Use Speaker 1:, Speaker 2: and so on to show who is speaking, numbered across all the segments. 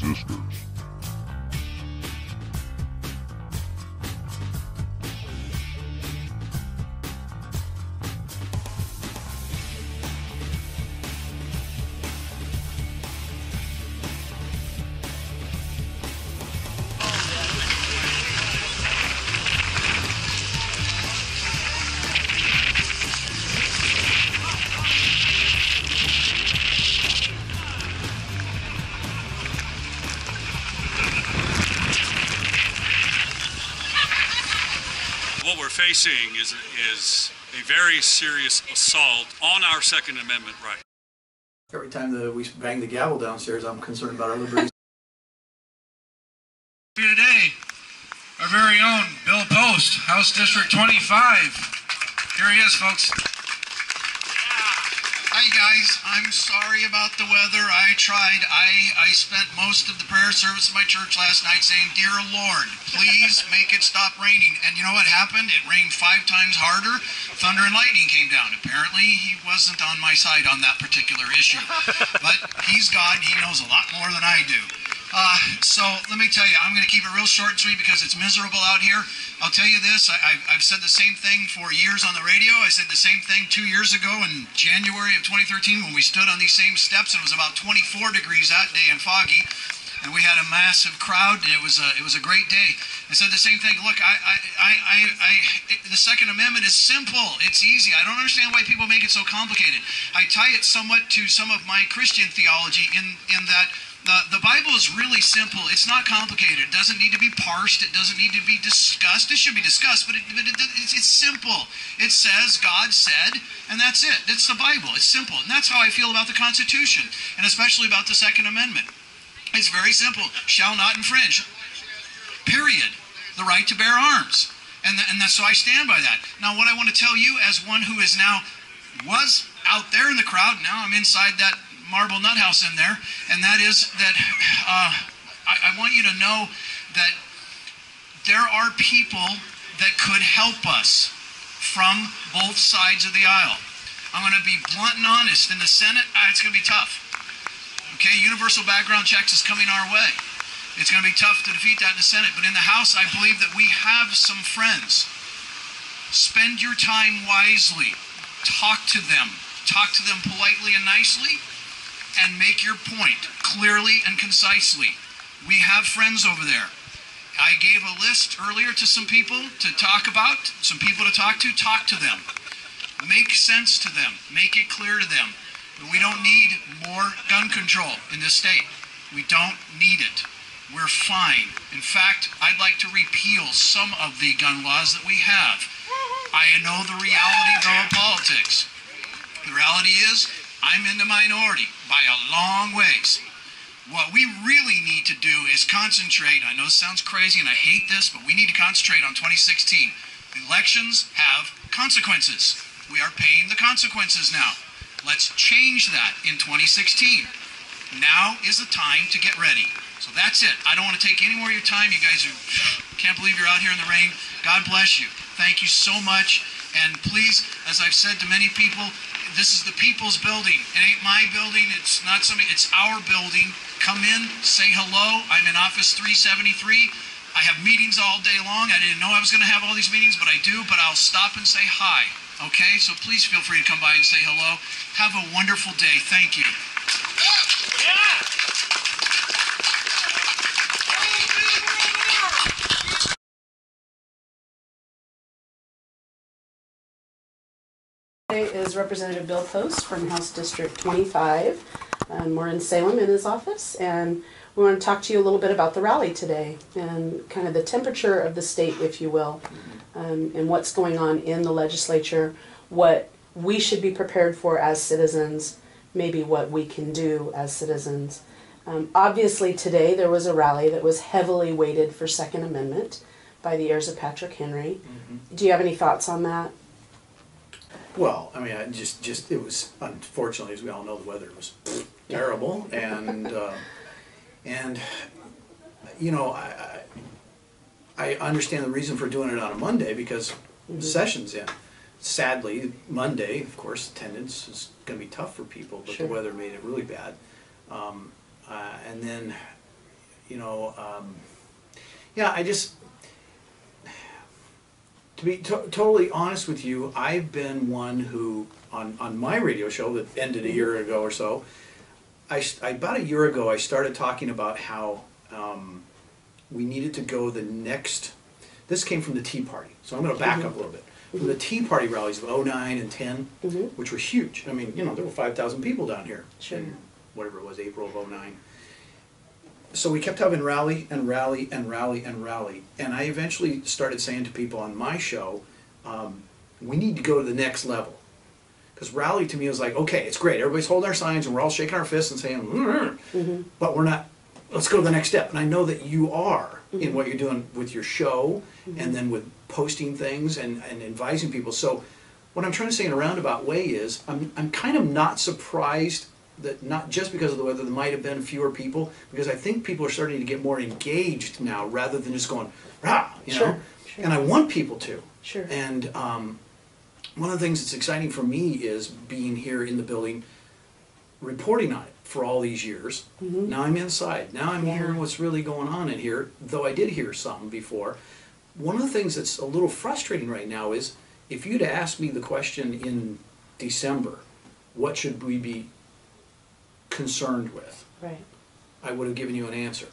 Speaker 1: resistors.
Speaker 2: What we're facing is a very serious assault on our Second Amendment right.
Speaker 3: Every time that we bang the gavel downstairs, I'm concerned about our liberties.
Speaker 4: Today, our very own Bill Post, House District 25. Here he is, folks.
Speaker 5: Hi guys, I'm sorry about the weather. I tried. I spent most of the prayer service of my church last night saying, "Dear Lord, please make it stop raining." And you know what happened? It rained 5 times harder. Thunder and lightning came down. Apparently he wasn't on my side on that particular issue. But he's God. He knows a lot more than I do. So let me tell you, I'm going to keep it real short and sweet because it's miserable out here. I'll tell you this, I've said the same thing for years on the radio. I said the same thing 2 years ago in January of 2013 when we stood on these same steps. It was about 24 degrees that day and foggy, and we had a massive crowd, and it was a great day. I said the same thing. Look, the Second Amendment is simple. It's easy. I don't understand why people make it so complicated. I tie it somewhat to some of my Christian theology in that the Bible is really simple. It's not complicated. It doesn't need to be parsed. It doesn't need to be discussed. It should be discussed, but it's simple. It says, God said, and that's it. It's the Bible. It's simple. And that's how I feel about the Constitution, and especially about the Second Amendment. It's very simple. Shall not infringe. Period. The right to bear arms. And so I stand by that. Now, what I want to tell you as one who is now, was out there in the crowd, now I'm inside that marble nut house in there, and that is that I want you to know that there are people that could help us from both sides of the aisle. I'm going to be blunt and honest. In the Senate, it's going to be tough. Okay, universal background checks is coming our way. It's going to be tough to defeat that in the Senate, but in the House, I believe that we have some friends. Spend your time wisely. Talk to them. Talk to them politely and nicely, and make your point clearly and concisely. We have friends over there. I gave a list earlier to some people to talk about, some people to talk to. Talk to them. Make sense to them. Make it clear to them. We don't need more gun control in this state. We don't need it. We're fine. In fact, I'd like to repeal some of the gun laws that we have. I know the reality though of politics. The reality is, I'm in the minority by a long ways. What we really need to do is concentrate. I know this sounds crazy and I hate this, but we need to concentrate on 2016. Elections have consequences. We are paying the consequences now. Let's change that in 2016. Now is the time to get ready. So that's it. I don't want to take any more of your time. You guys can't believe you're out here in the rain. God bless you. Thank you so much. And please, as I've said to many people, this is the people's building. It ain't my building. It's not somebody. It's our building. Come in, say hello. I'm in office 373. I have meetings all day long. I didn't know I was going to have all these meetings, but I do. But I'll stop and say hi. Okay? So please feel free to come by and say hello. Have a wonderful day. Thank you.
Speaker 6: Is Representative Bill Post from House District 25. We're in Salem in his office, and we want to talk to you a little bit about the rally today and kind of the temperature of the state, if you will, and what's going on in the legislature, what we should be prepared for as citizens, maybe what we can do as citizens. Obviously today there was a rally that was heavily weighted for Second Amendment by the heirs of Patrick Henry. Do you have any thoughts on that?
Speaker 3: Well, I mean, it was, unfortunately, as we all know, the weather was terrible, and you know, I understand the reason for doing it on a Monday because the session's in. Sadly, Monday, of course, attendance is going to be tough for people, but the weather made it really bad. And then, you know, yeah, I just, to be totally honest with you, I've been one who, on my radio show that ended a year ago or so, about a year ago I started talking about how we needed to go the next, this came from the Tea Party, so I'm going to back up a little bit. From the Tea Party rallies of 09 and 10, which were huge. I mean, you know, there were 5,000 people down here in whatever it was, April of 09. So we kept having rally and rally and rally and rally. And I eventually started saying to people on my show, we need to go to the next level. Because rally to me was like, okay, it's great. Everybody's holding our signs and we're all shaking our fists and saying, but we're not, let's go to the next step. And I know that you are in what you're doing with your show and then with posting things and advising people. So what I'm trying to say in a roundabout way is I'm kind of not surprised that, not just because of the weather, there might have been fewer people, because I think people are starting to get more engaged now rather than just going, rah, you know? And I want people to. And one of the things that's exciting for me is being here in the building, reporting on it for all these years. Now I'm inside. Now I'm hearing what's really going on in here, though I did hear something before. One of the things that's a little frustrating right now is, if you'd asked me the question in December, what should we be concerned with? I would have given you an answer.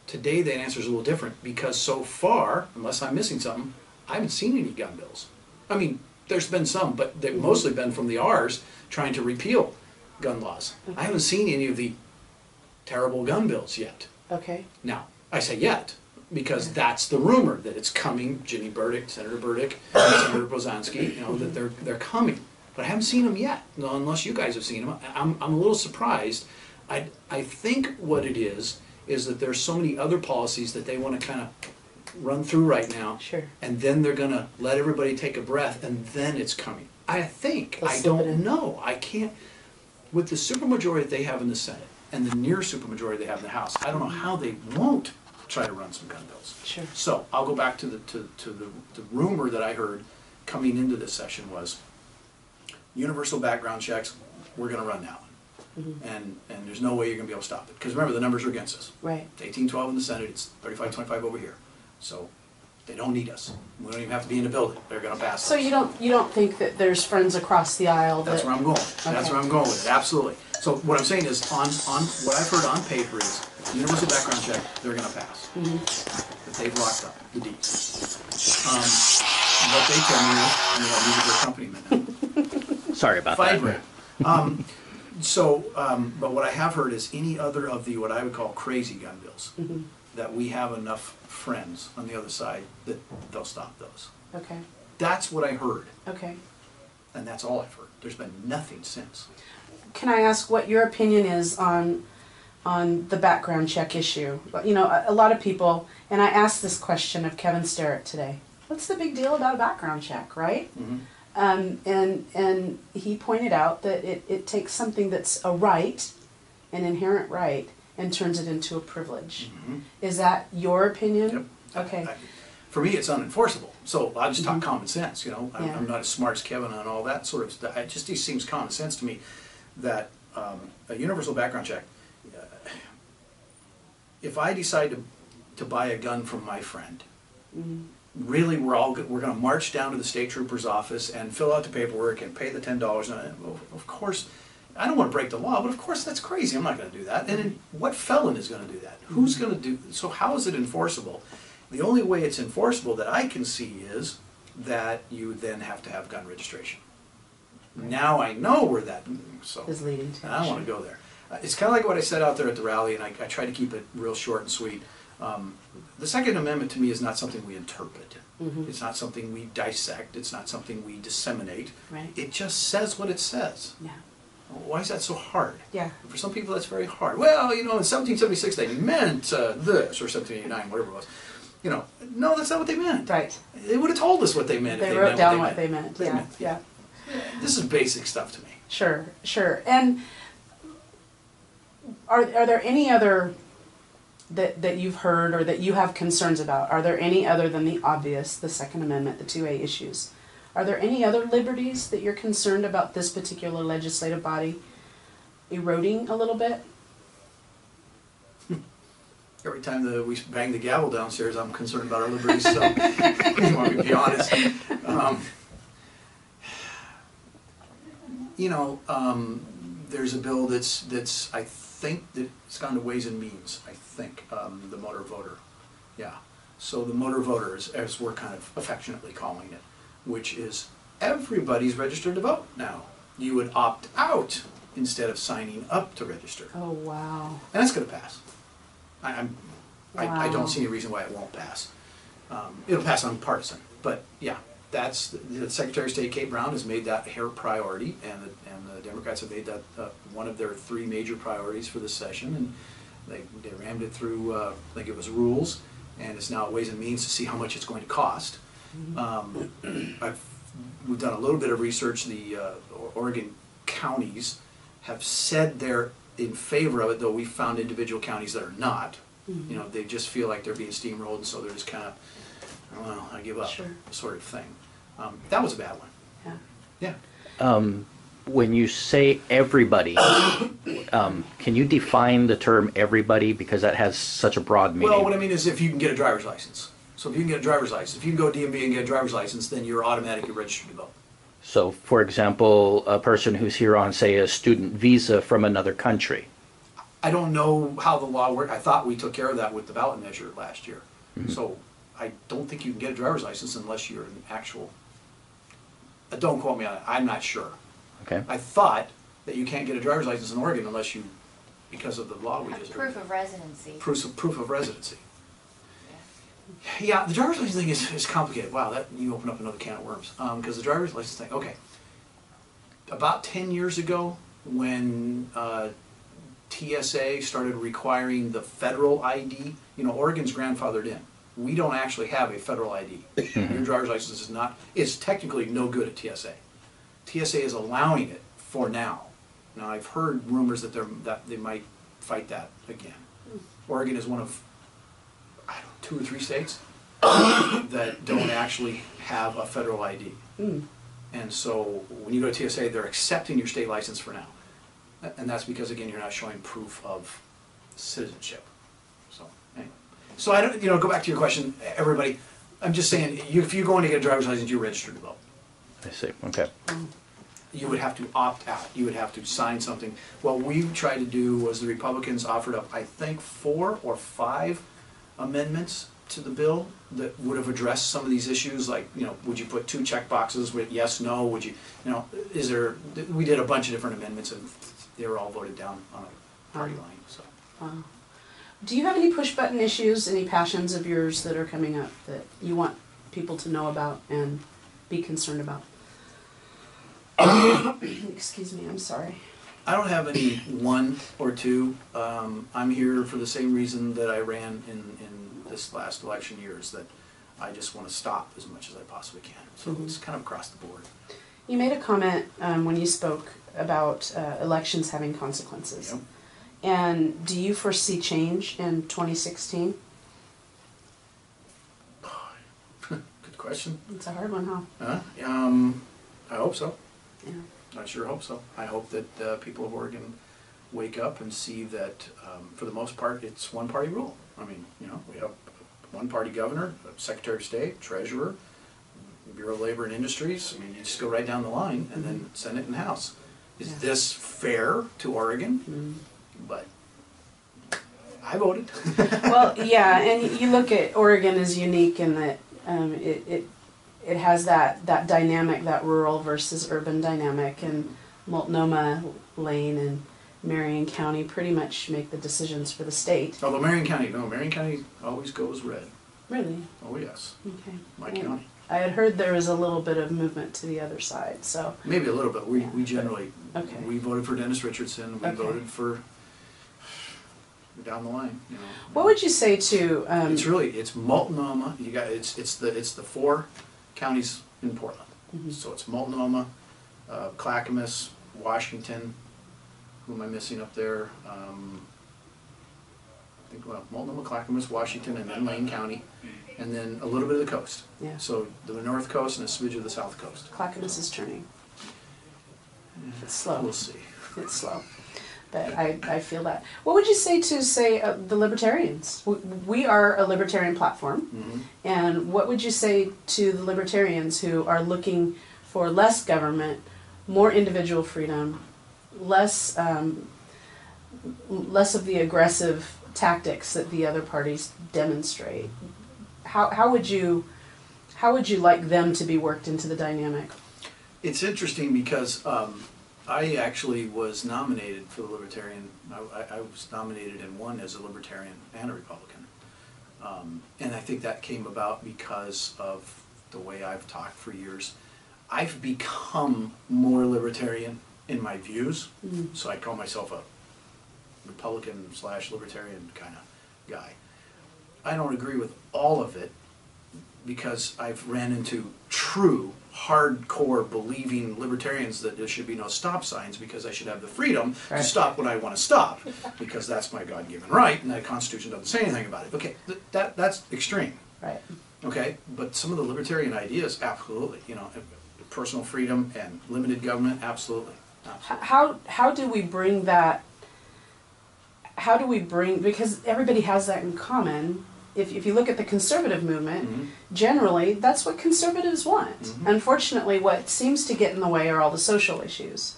Speaker 3: Today the answer is a little different, because so far, unless I'm missing something, I haven't seen any gun bills. I mean, there's been some, but they've mostly been from the R's trying to repeal gun laws. I haven't seen any of the terrible gun bills yet. Now, I say yet, because that's the rumor, that it's coming. Jimmy Burdick, Senator Burdick, Senator Brzezinski, you know, that they're coming. But I haven't seen them yet, unless you guys have seen them. I'm a little surprised. I think what it is that there's so many other policies that they want to kind of run through right now, and then they're going to let everybody take a breath, and then it's coming. I think. I don't know. I can't. With the supermajority they have in the Senate and the near supermajority they have in the House, I don't know how they won't try to run some gun bills. So I'll go back to the rumor that I heard coming into this session was universal background checks. We're going to run that one, and there's no way you're going to be able to stop it, because remember, the numbers are against us. It's 18-12 in the Senate. It's 35-25 over here. So they don't need us. We don't even have to be in the building. They're going to pass us.
Speaker 6: So you don't think that there's friends across the aisle that...
Speaker 3: That's where I'm going. That's where I'm going with it. Absolutely. So what I'm saying is, on what I've heard on paper is, universal background check, they're going to pass. That they've locked up the deeds. What they tell me is, and they don't use their accompaniment.
Speaker 1: Sorry about that.
Speaker 3: But what I have heard is any other of the, what I would call crazy gun bills, that we have enough friends on the other side that they'll stop those. That's what I heard. And that's all I've heard. There's been nothing since.
Speaker 6: Can I ask what your opinion is on the background check issue? You know, a lot of people, and I asked this question of Kevin Sterrett today, what's the big deal about a background check, right? And he pointed out that it takes something that's a right, an inherent right, and turns it into a privilege. Is that your opinion?
Speaker 3: For me, it's unenforceable. So I'll just talk common sense, you know. I'm not as smart as Kevin on all that sort of stuff. It just seems common sense to me that a universal background check, if I decide to buy a gun from my friend, really we're going to march down to the state trooper's office and fill out the paperwork and pay the $10. And of course, I don't want to break the law, but of course that's crazy. I'm not going to do that. And then what felon is going to do that? Who's going to do? So how is it enforceable? The only way it's enforceable that I can see is that you then have to have gun registration. Now I know where that
Speaker 6: is leading to.
Speaker 3: And I don't want to go there. It's kind of like what I said out there at the rally, and I try to keep it real short and sweet. The Second Amendment to me is not something we interpret. It's not something we dissect. It's not something we disseminate. It just says what it says. Why is that so hard? For some people that's very hard. Well, you know, in 1776 they meant this, or 1789, whatever it was. You know, no, that's not what they meant. They would have told us what they meant.
Speaker 6: They wrote down what they meant.
Speaker 3: This is basic stuff to me.
Speaker 6: Sure. And are there any other that you've heard or that you have concerns about? Are there any other than the obvious, the Second Amendment, the 2A issues? Are there any other liberties that you're concerned about this particular legislative body eroding a little bit?
Speaker 3: Every time that we bang the gavel downstairs, I'm concerned about our liberties, so you want me to be honest. There's a bill that's I think that it's gone to Ways and Means, I think, the motor voter. Yeah. So the motor voter, as we're kind of affectionately calling it, which is everybody's registered to vote now. You would opt out instead of signing up to register.
Speaker 6: Oh, wow.
Speaker 3: And that's going to pass. I
Speaker 6: Wow.
Speaker 3: don't see any reason why it won't pass. It'll pass on partisan, but yeah, that's the Secretary of State Kate Brown has made that her priority, and the Democrats have made that one of their 3 major priorities for this session, and they rammed it through. I think it was rules, and it's now Ways and Means to see how much it's going to cost. We've done a little bit of research. The Oregon counties have said they're in favor of it, though we found individual counties that are not. You know, they just feel like they're being steamrolled, and so they're just kind of, well, I give up,
Speaker 6: Sure.
Speaker 3: sort of thing. That was a bad one. Yeah.
Speaker 1: When you say everybody, can you define the term everybody, because that has such a broad meaning?
Speaker 3: Well, what I mean is if you can get a driver's license. So if you can get a driver's license, if you can go DMV and get a driver's license, then you're automatically registered to vote.
Speaker 1: So, for example, a person who's here on, say, a student visa from another country.
Speaker 3: I don't know how the law works. I thought we took care of that with the ballot measure last year. So I don't think you can get a driver's license unless you're an actual, don't quote me on it, I'm not sure.
Speaker 1: Okay.
Speaker 3: I thought that you can't get a driver's license in Oregon unless you, because of the law we just
Speaker 7: Proof of residency.
Speaker 3: Proof of residency. Yeah, the driver's license thing is complicated. Wow, that you open up another can of worms. Because the driver's license thing, okay. About 10 years ago, when TSA started requiring the federal ID, you know, Oregon's grandfathered in. We don't actually have a federal ID. Your driver's license is not, it's technically no good at TSA. TSA is allowing it for now. Now, I've heard rumors that they might fight that again. Oregon is one of, I don't know, 2 or 3 states that don't actually have a federal ID. And so when you go to TSA, they're accepting your state license for now. And that's because, again, you're not showing proof of citizenship. So, anyway. So I don't, go back to your question, everybody. I'm just saying, if you're going to get a driver's license, you're registered to vote.
Speaker 1: I see. Okay.
Speaker 3: You would have to opt out. You would have to sign something. What we tried to do was the Republicans offered up, I think, 4 or 5 amendments to the bill that would have addressed some of these issues, like, would you put 2 check boxes with yes, no, would you, we did a bunch of different amendments, and they were all voted down on a party line, so.
Speaker 6: Do you have any push button issues, any passions of yours that are coming up that you want people to know about and be concerned about? Excuse me, I'm sorry.
Speaker 3: I don't have any 1 or 2. I'm here for the same reason that I ran in this last election years, that I just want to stop as much as I possibly can. So it's kind of across the board.
Speaker 6: You made a comment when you spoke about elections having consequences.
Speaker 3: Yep.
Speaker 6: And do you foresee change in 2016?
Speaker 3: Good question.
Speaker 6: It's a hard one, huh?
Speaker 3: I hope so.
Speaker 6: Yeah.
Speaker 3: I sure hope so. I hope that people of Oregon wake up and see that, for the most part, it's one-party rule. I mean, we have one-party governor, Secretary of State, Treasurer, Bureau of Labor and Industries. I mean, you just go right down the line, and then Senate and House. Is this fair to Oregon? But I voted.
Speaker 6: Well, yeah, and you look at Oregon as unique in that it has that dynamic, that rural versus urban dynamic, and Multnomah, Lane, and Marion County pretty much make the decisions for the state.
Speaker 3: Although Marion County always goes red.
Speaker 6: Really?
Speaker 3: Oh yes,
Speaker 6: Okay.
Speaker 3: my county.
Speaker 6: I had heard there was a little bit of movement to the other side, so.
Speaker 3: Maybe a little bit. We generally,
Speaker 6: Okay.
Speaker 3: we voted for Dennis Richardson. We
Speaker 6: Okay.
Speaker 3: voted for down the line.
Speaker 6: What would you say to?
Speaker 3: It's Multnomah. It's the 4 counties in Portland. So it's Multnomah, Clackamas, Washington. Who am I missing up there? I think Multnomah, Clackamas, Washington, and then Lane County, and then a little bit of the coast.
Speaker 6: Yeah.
Speaker 3: So the North Coast and a smidge of the South Coast.
Speaker 6: Clackamas is turning. It's slow.
Speaker 3: We'll see.
Speaker 6: It's slow. But I feel that. What would you say to, the Libertarians? We are a Libertarian platform.
Speaker 3: Mm-hmm.
Speaker 6: And what would you say to the Libertarians who are looking for less government, more individual freedom, less of the aggressive tactics that the other parties demonstrate? How would you like them to be worked into the dynamic?
Speaker 3: It's interesting because I actually was nominated for the Libertarian. I was nominated and won as a Libertarian and a Republican. And I think that came about because of the way I've talked for years. I've become more Libertarian in my views, so I call myself a Republican/Libertarian kind of guy. I don't agree with all of it because I've ran into true, hardcore believing Libertarians that there should be no stop signs because I should have the freedom to stop when I want to stop because that's my God-given right and the Constitution doesn't say anything about it. Okay, that's extreme.
Speaker 6: Right.
Speaker 3: Okay, but some of the Libertarian ideas, absolutely. You know, personal freedom and limited government, absolutely.
Speaker 6: How do we bring that? How do we bring, because everybody has that in common. If you look at the conservative movement, generally that's what conservatives want. Unfortunately, what seems to get in the way are all the social issues.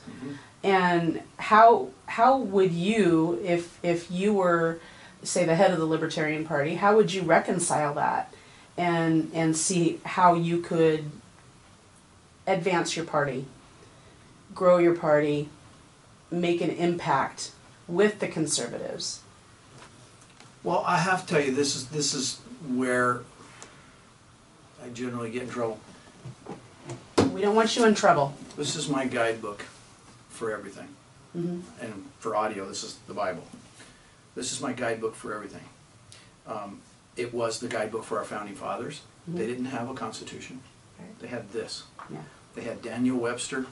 Speaker 6: And how would you, if you were, say, the head of the Libertarian Party, how would you reconcile that and see how you could advance your party, grow your party, make an impact with the conservatives?
Speaker 3: Well, I have to tell you, this is where I generally get in trouble.
Speaker 6: We don't want you in trouble.
Speaker 3: This is my guidebook for everything. And for audio, this is the Bible. This is my guidebook for everything. It was the guidebook for our founding fathers. They didn't have a constitution. They had this.
Speaker 6: Yeah.
Speaker 3: They had Daniel Webster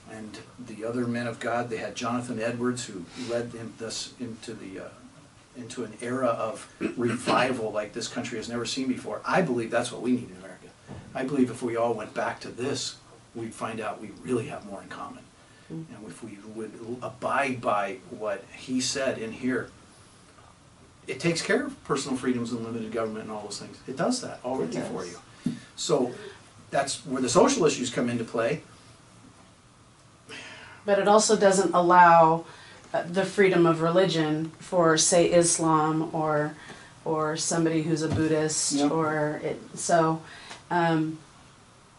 Speaker 3: and the other men of God. They had Jonathan Edwards, who led us into an era of revival like this country has never seen before. I believe that's what we need in America. I believe if we all went back to this, we'd find out we really have more in common. And if we would abide by what he said in here, it takes care of personal freedoms and limited government and all those things. It does that already for you. So that's where the social issues come into play.
Speaker 6: But it also doesn't allow the freedom of religion for, say, Islam or somebody who's a Buddhist, or it. So, and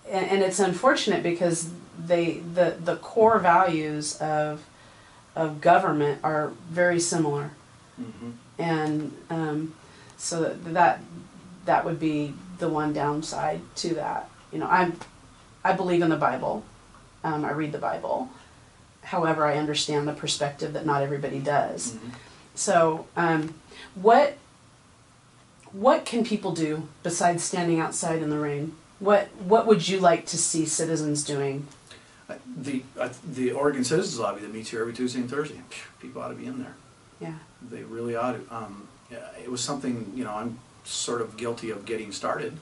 Speaker 6: it's unfortunate because the core values of government are very similar, and so that would be the one downside to that. You know, I believe in the Bible. I read the Bible. However, I understand the perspective that not everybody does. So, what can people do besides standing outside in the rain? What would you like to see citizens doing?
Speaker 3: The Oregon Citizens Lobby that meets here every Tuesday and Thursday. People ought to be in there.
Speaker 6: Yeah.
Speaker 3: They really ought to. It was something, you know, I'm sort of guilty of getting started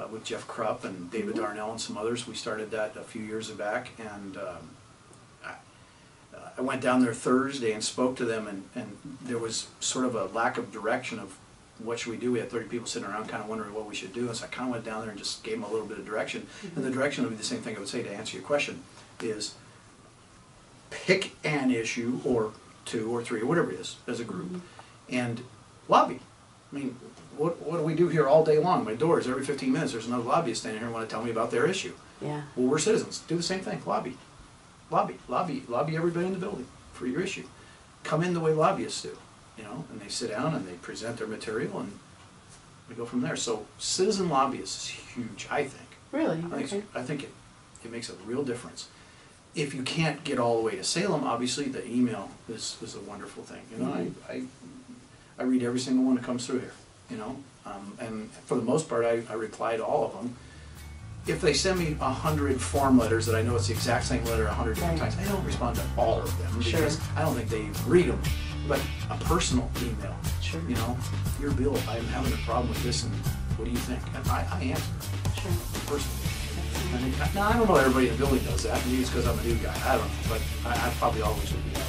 Speaker 3: with Jeff Krupp and David Darnell and some others. We started that a few years back, and I went down there Thursday and spoke to them, and there was sort of a lack of direction of what should we do. We had 30 people sitting around kind of wondering what we should do, and so I kind of went down there and just gave them a little bit of direction. And the direction would be the same thing I would say to answer your question, is pick an issue or two or three or whatever it is as a group and lobby. I mean, what do we do here all day long? My doors, every 15 minutes there's another lobbyist standing here and want to tell me about their issue.
Speaker 6: Yeah.
Speaker 3: Well, we're citizens. Do the same thing. Lobby everybody in the building for your issue. Come in the way lobbyists do, you know, and they sit down and they present their material and we go from there. So citizen lobbyists is huge, I think.
Speaker 6: Really?
Speaker 3: I think it makes a real difference. If you can't get all the way to Salem, obviously the email is a wonderful thing. You know, I read every single one that comes through here, you know, and for the most part I reply to all of them. If they send me 100 form letters that I know it's the exact same letter 100 different times, I don't respond to all of them because I don't think they read them. But a personal email, you know, dear Bill, I'm having a problem with this, and what do you think? And I answer personally. Now I don't know everybody in the building does that. Maybe it's because I'm a new guy. I don't know, but I probably always would be.